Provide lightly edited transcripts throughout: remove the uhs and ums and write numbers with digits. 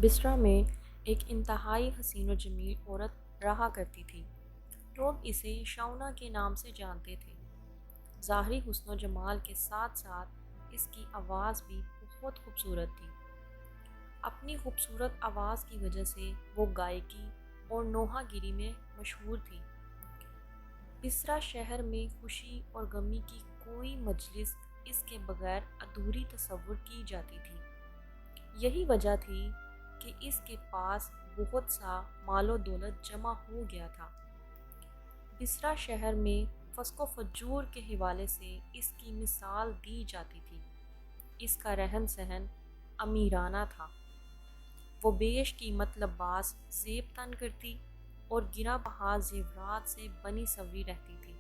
بسرا میں ایک انتہائی حسین و جمیل عورت رہا کرتی تھی۔ لوگ اسے شونا کے نام سے جانتے تھے۔ ظاہری حسن و جمال کے ساتھ ساتھ اس کی آواز بھی بہت خوبصورت تھی۔ اپنی خوبصورت آواز کی وجہ سے وہ گائیکی اور نوحہ گیری میں مشہور تھی۔ بسرا شہر میں خوشی اور غمی کی کوئی مجلس اس کے بغیر ادھوری تصور کی جاتی تھی۔ یہی وجہ تھی کہ اس کے پاس بہت سا مال و دولت جمع ہو گیا تھا۔ بسرا شہر میں فسق و فجور کے حوالے سے اس کی مثال دی جاتی تھی۔ اس کا رہن سہن امیرانہ تھا۔ وہ بیش قیمت لباس زیب تن کرتی اور گرا بہا زیورات سے بنی سنوری رہتی تھی۔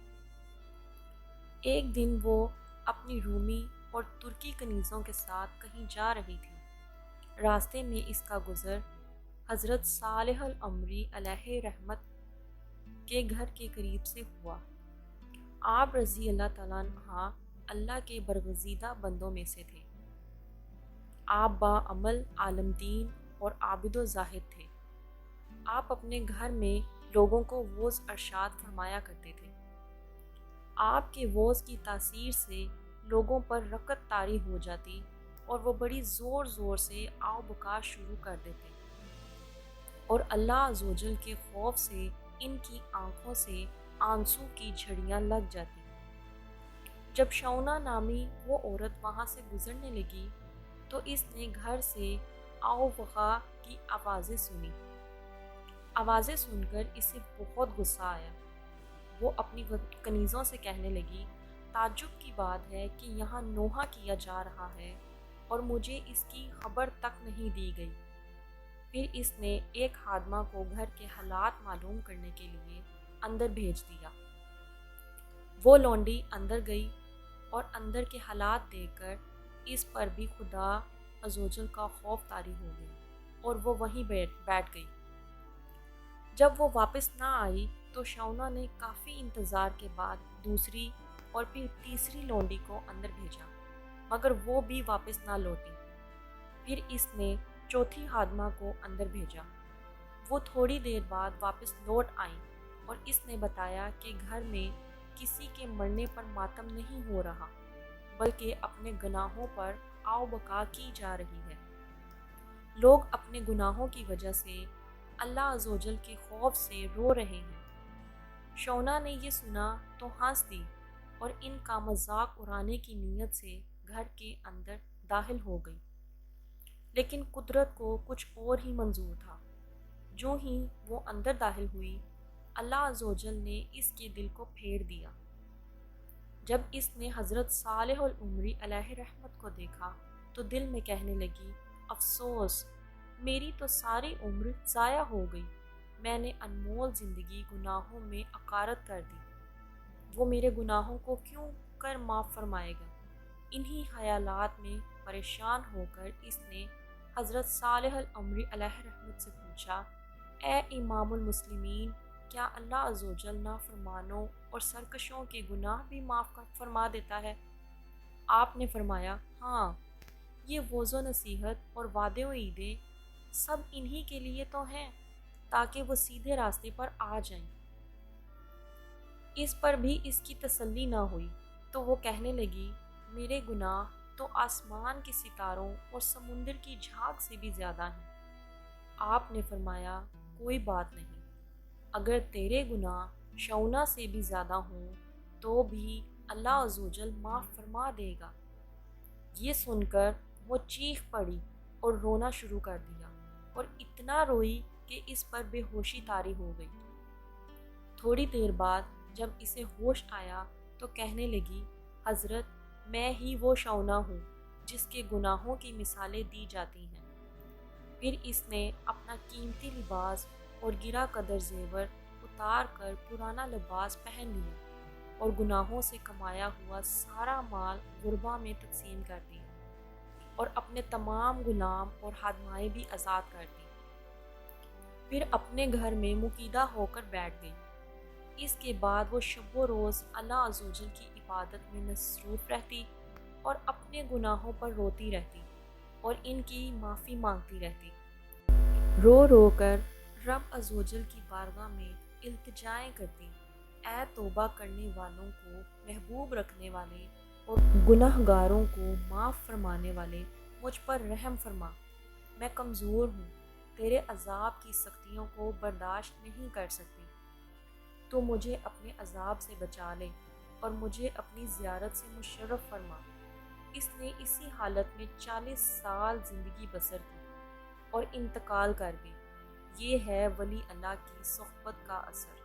ایک دن وہ اپنی رومی اور ترکی کنیزوں کے ساتھ کہیں جا رہی تھی۔ راستے میں اس کا گزر حضرت صالح العمری علیہ رحمت کے گھر کے قریب سے ہوا۔ آپ رضی اللہ تعالیٰ عنہ اللہ کے برگزیدہ بندوں میں سے تھے۔ آپ با عمل عالم دین اور عابد و زاہد تھے۔ آپ اپنے گھر میں لوگوں کو وعظ ارشاد فرمایا کرتے تھے۔ آپ کے وعظ کی تاثیر سے لوگوں پر رکعت طاری ہو جاتی اور وہ بڑی زور زور سے آو بکا شروع کر دیتے اور اللہ عزوجل کے خوف سے ان کی آنکھوں سے آنسو کی جھڑیاں لگ جاتی۔ جب شونا نامی وہ عورت وہاں سے گزرنے لگی تو اس نے گھر سے آو بکا کی آوازیں سنی۔ آوازیں سن کر اسے بہت غصہ آیا۔ وہ اپنی کنیزوں سے کہنے لگی، تعجب کی بات ہے کہ یہاں نوحہ کیا جا رہا ہے اور مجھے اس کی خبر تک نہیں دی گئی۔ پھر اس نے ایک خادمہ کو گھر کے حالات معلوم کرنے کے لیے اندر بھیج دیا۔ وہ لونڈی اندر گئی اور اندر کے حالات دیکھ کر اس پر بھی خدا عزوجل کا خوف طاری ہو گیا اور وہ وہیں بیٹھ گئی۔ جب وہ واپس نہ آئی تو شونا نے کافی انتظار کے بعد دوسری اور پھر تیسری لونڈی کو اندر بھیجا، مگر وہ بھی واپس نہ لوٹی۔ پھر اس نے چوتھی خادمہ کو اندر بھیجا۔ وہ تھوڑی دیر بعد واپس لوٹ آئیں اور اس نے بتایا کہ گھر میں کسی کے مرنے پر ماتم نہیں ہو رہا، بلکہ اپنے گناہوں پر آو بکا کی جا رہی ہے۔ لوگ اپنے گناہوں کی وجہ سے اللہ عزوجل کے خوف سے رو رہے ہیں۔ شونا نے یہ سنا تو ہنس دی اور ان کا مذاق اڑانے کی نیت سے گھر کے اندر داخل ہو گئی، لیکن قدرت کو کچھ اور ہی منظور تھا۔ جو ہی وہ اندر داخل ہوئی، اللہ عزوجل نے اس کے دل کو پھیر دیا۔ جب اس نے حضرت صالح العمری علیہ رحمت کو دیکھا تو دل میں کہنے لگی، افسوس، میری تو ساری عمر ضائع ہو گئی۔ میں نے انمول زندگی گناہوں میں عقارت کر دی۔ وہ میرے گناہوں کو کیوں کر معاف فرمائے گا؟ انہی خیالات میں پریشان ہو کر اس نے حضرت صالح العمری علیہ رحمت سے پوچھا، اے امام المسلمین، کیا اللہ عزوجل نافرمانوں اور سرکشوں کے گناہ بھی معاف فرما دیتا ہے؟ آپ نے فرمایا، ہاں، یہ وعظ و نصیحت اور وعدے و عیدیں سب انہی کے لیے تو ہیں تاکہ وہ سیدھے راستے پر آ جائیں۔ اس پر بھی اس کی تسلی نہ ہوئی تو وہ کہنے لگی، میرے گناہ تو آسمان کے ستاروں اور سمندر کی جھاگ سے بھی زیادہ ہیں۔ آپ نے فرمایا، کوئی بات نہیں، اگر تیرے گناہ شونا سے بھی زیادہ ہوں تو بھی اللہ عزوجل معاف فرما دے گا۔ یہ سن کر وہ چیخ پڑی اور رونا شروع کر دیا اور اتنا روئی کہ اس پر بے ہوشی طاری ہو گئی۔ تھوڑی دیر بعد جب اسے ہوش آیا تو کہنے لگی، حضرت، میں ہی وہ شونا ہوں جس کے گناہوں کی مثالیں دی جاتی ہیں۔ پھر اس نے اپنا قیمتی لباس اور گرا قدر زیور اتار کر پرانا لباس پہن لیا اور گناہوں سے کمایا ہوا سارا مال غربا میں تقسیم کر دیا اور اپنے تمام غلام اور خادمائیں بھی آزاد کر دی۔ پھر اپنے گھر میں مقیدہ ہو کر بیٹھ گئی۔ اس کے بعد وہ شب و روز اللہ عزوجل کی عبادت میں مصروف رہتی اور اپنے گناہوں پر روتی رہتی اور ان کی معافی مانگتی رہتی۔ رو رو کر رب عزوجل کی بارگاہ میں التجائیں کرتی، اے توبہ کرنے والوں کو محبوب رکھنے والے اور گناہ گاروں کو معاف فرمانے والے، مجھ پر رحم فرما، میں کمزور ہوں، تیرے عذاب کی سختیوں کو برداشت نہیں کر سکتی، تو مجھے اپنے عذاب سے بچا لے اور مجھے اپنی زیارت سے مشرف فرما۔ اس نے اسی حالت میں 40 سال زندگی بسر کی اور انتقال کر گئی۔ یہ ہے ولی اللہ کی صحبت کا اثر۔